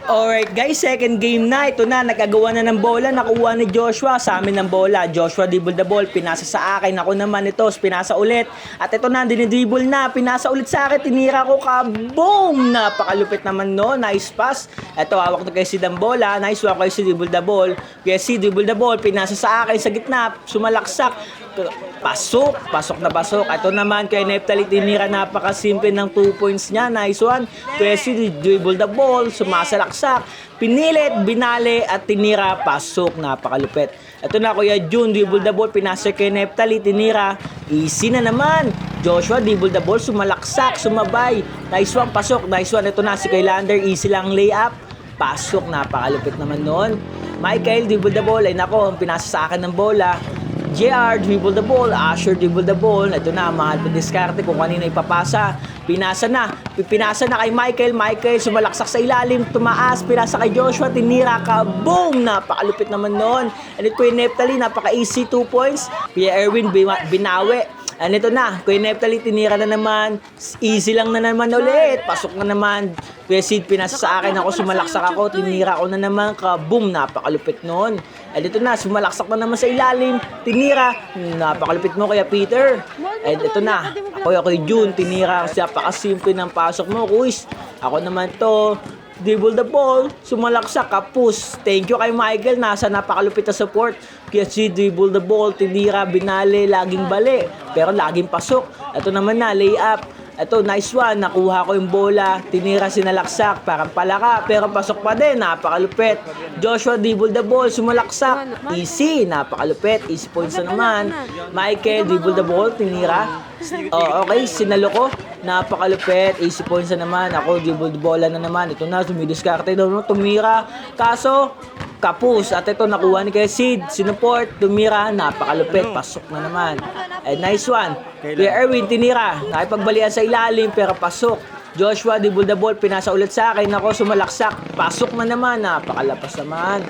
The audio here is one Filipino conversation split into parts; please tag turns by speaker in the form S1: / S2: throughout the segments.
S1: Alright guys, second game na. Ito na, nagagawa na ng bola. Nakuha ni Joshua sa amin ng bola. Joshua dribble the ball, pinasa sa akin. Ako naman ito, pinasa ulit. At ito na, dinidribble na. Pinasa ulit sa akin, tinira ko ka. Boom! Napakalupit naman no. Nice pass. Ito, hawak na kay Sid ang bola. Nice one kay Sid dribble the ball. Kaya Sid dribble the ball, pinasa sa akin sa gitna. Sumalaksak. Pasok na pasok. Ito naman kay Neftali, tinira, napakasimple ng 2 points niya. Nice one. Sid dribble the ball, sumasalaksak, pinilit, binali at tinira, pasok, napakalupit. Ito na Kuya June, dribble the ball, pinasa kay Neftali, tinira, easy na naman. Joshua dribble the ball, sumalaksak, sumabay, nice one, pasok, nice one. Ito na si Kylander, easy lang layup, pasok, napakalupit naman nun. Michael dribble the ball, ay nako, pinasa sa akin ng bola. JR dribble the ball, Asher dribble the ball. Ito na, mahal pa diskarte kung kanina ipapasa. Pinasa na kay Michael. Michael sumalaksak sa ilalim, tumaas, pinasa kay Joshua, tinira ka, boom! Napakalupit naman noon. And ito yung Neftali, napaka-easy 2 points. Kuya Erwin binawi. And ito na, Kuya Neftali, tinira na naman. Easy lang na naman ulit. Pasok na naman. Kuya Sid, pinasa sa akin, ako sumalaksak ako, tinira ko na naman ka, boom! Napakalupit noon. And ito na, sumalaksak na naman sa ilalim, tinira, napakalupit mo Kuya Peter. And ito na, ako kay June, tinira, napakasimple ng pasok mo, kuis. Ako naman to, dribble the ball, sumalaksak, kapus. Thank you kay Michael, nasa napakalupit na support. Kaya si dribble the ball, tinira, binali, laging bali, pero laging pasok. Ito naman na, layup. Ito, nice one, nakuha ko yung bola, tinira, sinalaksak, parang palaka, pero pasok pa din, napakalupit. Joshua dribble the ball, sumalaksak, easy, napakalupit, easy points na naman. Michael dribble the ball, tinira, okay, sinalo ko, napakalupit, easy points na naman. Ako dribble the bola na naman, ito na, sumidiskarte daw, tumira, kaso, kapus. At ito, nakuha ni kay Sid, sinuport, tumira, napakalupit, pasok na naman. Nice one. Kuya Erwin, tinira, nakipagbalian sa ilalim, pero pasok. Joshua, dribble the ball, pinasa ulit sa akin, ako sumalaksak, pasok na naman, napakalapas naman.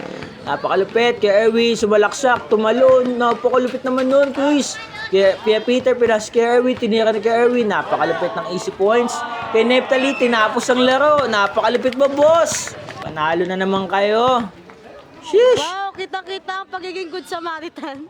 S1: Napakalupit, kay Erwin, sumalaksak, tumalon, napakalupit naman nun, quiz. Kaya Peter, pinasa kay Erwin, tinira ni kay Erwin, napakalupit ng easy points. Kay Neftali, tinapos ang laro, napakalupit ba, boss? Panalo na naman kayo. Sheesh!
S2: Wow, kita-kita ang pagiging good Samaritan.